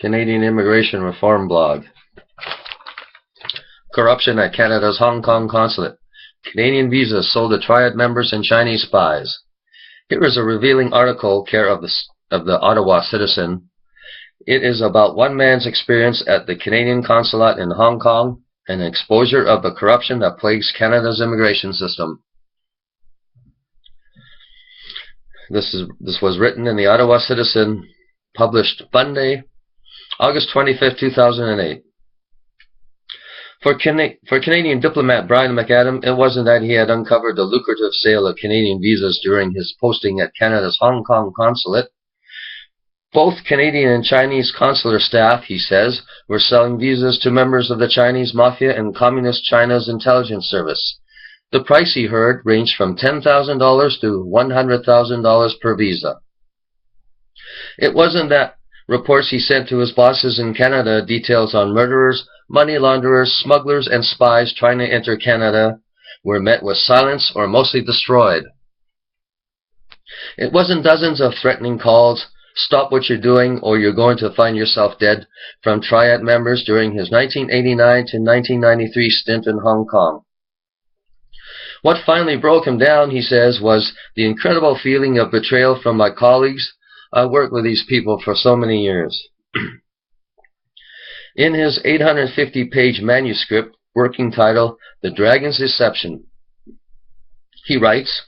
Canadian Immigration Reform blog. Corruption at Canada's Hong Kong Consulate. Canadian visas sold to Triad members and Chinese spies. Here is a revealing article care of the Ottawa Citizen. It is about one man's experience at the Canadian Consulate in Hong Kong and an exposure of the corruption that plagues Canada's immigration system. This was written in the Ottawa Citizen, published Monday, August 25, 2008. For Canadian diplomat Brian McAdam, it wasn't that he had uncovered the lucrative sale of Canadian visas during his posting at Canada's Hong Kong Consulate. Both Canadian and Chinese consular staff, he says, were selling visas to members of the Chinese Mafia and Communist China's intelligence service. The price, he heard, ranged from $10,000 to $100,000 per visa. It wasn't that reports he sent to his bosses in Canada details on murderers, money launderers, smugglers, and spies trying to enter Canada were met with silence or mostly destroyed. It wasn't dozens of threatening calls, "Stop what you're doing or you're going to find yourself dead," from Triad members during his 1989 to 1993 stint in Hong Kong. What finally broke him down, he says, was the incredible feeling of betrayal from my colleagues. I worked with these people for so many years. In his 850-page manuscript, working title, The Dragon's Deception, he writes,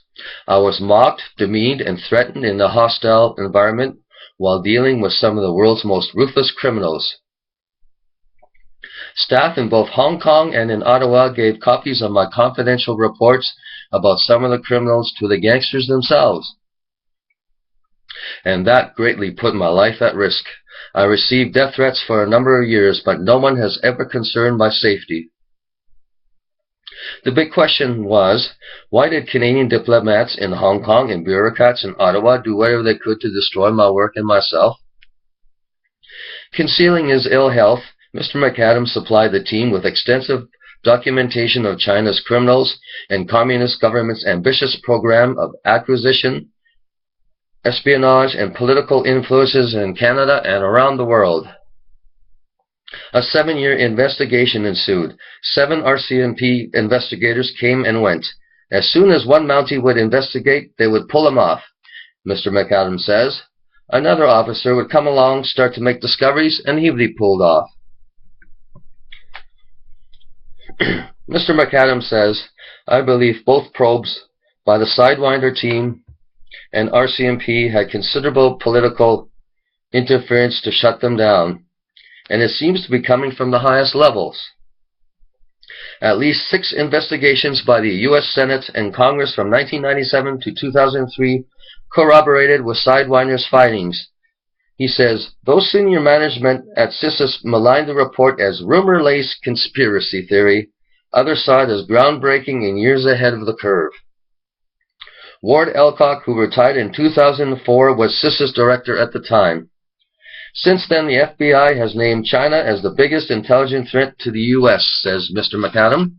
"I was mocked, demeaned, and threatened in a hostile environment while dealing with some of the world's most ruthless criminals. Staff in both Hong Kong and in Ottawa gave copies of my confidential reports about some of the criminals to the gangsters themselves. And that greatly put my life at risk. I received death threats for a number of years, but no one has ever concerned my safety." The big question was, why did Canadian diplomats in Hong Kong and bureaucrats in Ottawa do whatever they could to destroy my work and myself? Concealing his ill health, Mr. McAdam supplied the team with extensive documentation of China's criminals and communist government's ambitious program of acquisition, espionage, and political influences in Canada and around the world. A 7-year investigation ensued. 7 RCMP investigators came and went. As soon as one Mountie would investigate, they would pull him off, Mr. McAdam says. Another officer would come along, start to make discoveries, and he would be pulled off. Mr. McAdam says, I believe both probes by the Sidewinder team and RCMP had considerable political interference to shut them down, and it seems to be coming from the highest levels. At least 6 investigations by the U.S. Senate and Congress from 1997 to 2003 corroborated with Sidewinder's findings. He says, those senior management at CSIS maligned the report as rumor-laced conspiracy theory. Others saw it as groundbreaking and years ahead of the curve. Ward Elcock, who retired in 2004, was CSIS director at the time. Since then, the FBI has named China as the biggest intelligence threat to the U.S., says Mr. McAdam.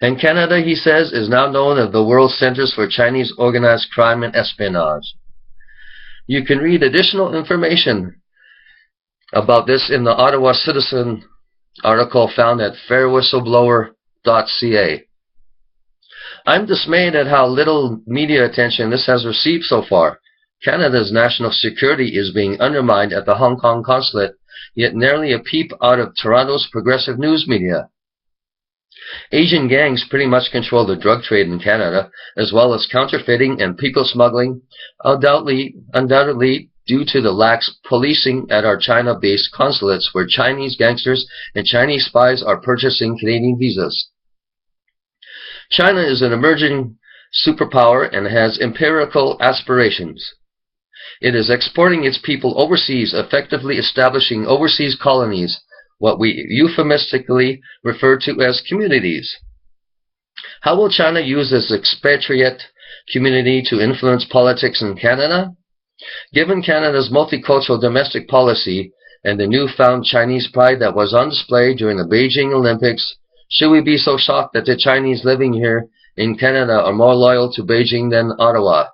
And Canada, he says, is now known as the world's centers for Chinese organized crime and espionage. You can read additional information about this in the Ottawa Citizen article found at fairwhistleblower.ca. I'm dismayed at how little media attention this has received so far. Canada's national security is being undermined at the Hong Kong Consulate, yet nearly a peep out of Toronto's progressive news media. Asian gangs pretty much control the drug trade in Canada, as well as counterfeiting and people smuggling, undoubtedly due to the lax policing at our China-based consulates where Chinese gangsters and Chinese spies are purchasing Canadian visas. China is an emerging superpower and has imperial aspirations. It is exporting its people overseas, effectively establishing overseas colonies, what we euphemistically refer to as communities. How will China use this expatriate community to influence politics in Canada? Given Canada's multicultural domestic policy and the newfound Chinese pride that was on display during the Beijing Olympics, should we be so shocked that the Chinese living here in Canada are more loyal to Beijing than Ottawa?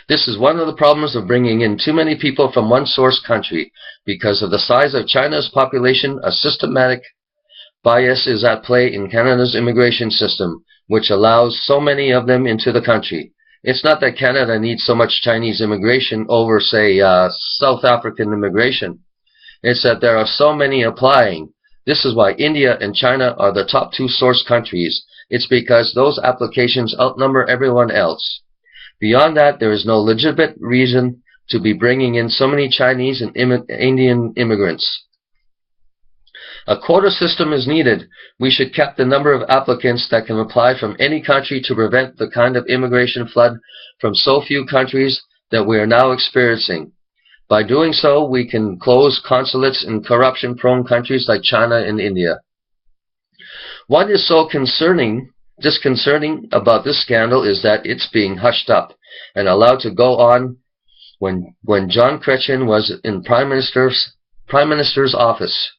This is one of the problems of bringing in too many people from one source country. Because of the size of China's population, a systematic bias is at play in Canada's immigration system, which allows so many of them into the country. It's not that Canada needs so much Chinese immigration over, say, South African immigration. It's that there are so many applying. This is why India and China are the top two source countries. It's because those applications outnumber everyone else. Beyond that, there is no legitimate reason to be bringing in so many Chinese and Indian immigrants. A quota system is needed. We should cap the number of applicants that can apply from any country to prevent the kind of immigration flood from so few countries that we are now experiencing. By doing so, we can close consulates in corruption-prone countries like China and India. What is so disconcerting about this scandal is that it's being hushed up and allowed to go on when John Chrétien was in Prime Minister's office.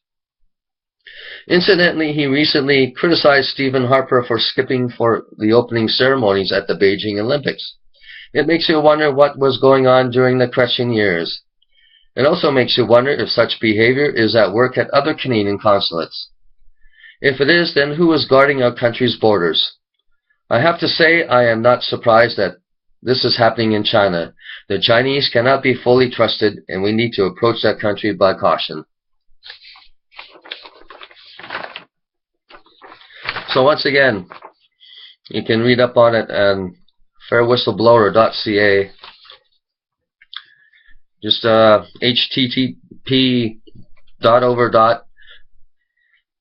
Incidentally, he recently criticized Stephen Harper for skipping for the opening ceremonies at the Beijing Olympics. It makes you wonder what was going on during the Chrétien years. It also makes you wonder if such behavior is at work at other Canadian consulates. If it is, then who is guarding our country's borders? I have to say I am not surprised that this is happening in China. The Chinese cannot be fully trusted, and we need to approach that country by caution. So once again, you can read up on it on fairwhistleblower.ca. Just http://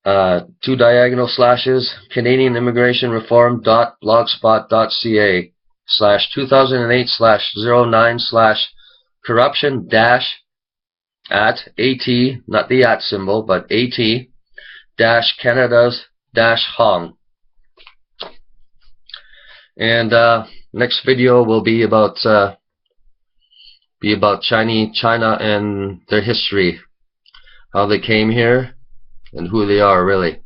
2 diagonal slashes canadianimmigrationreform.blogspot.ca /2008/09/ corruption- at, not the at symbol, but Canada's-Hong. And next video will be about China and their history, how they came here, and who they are really.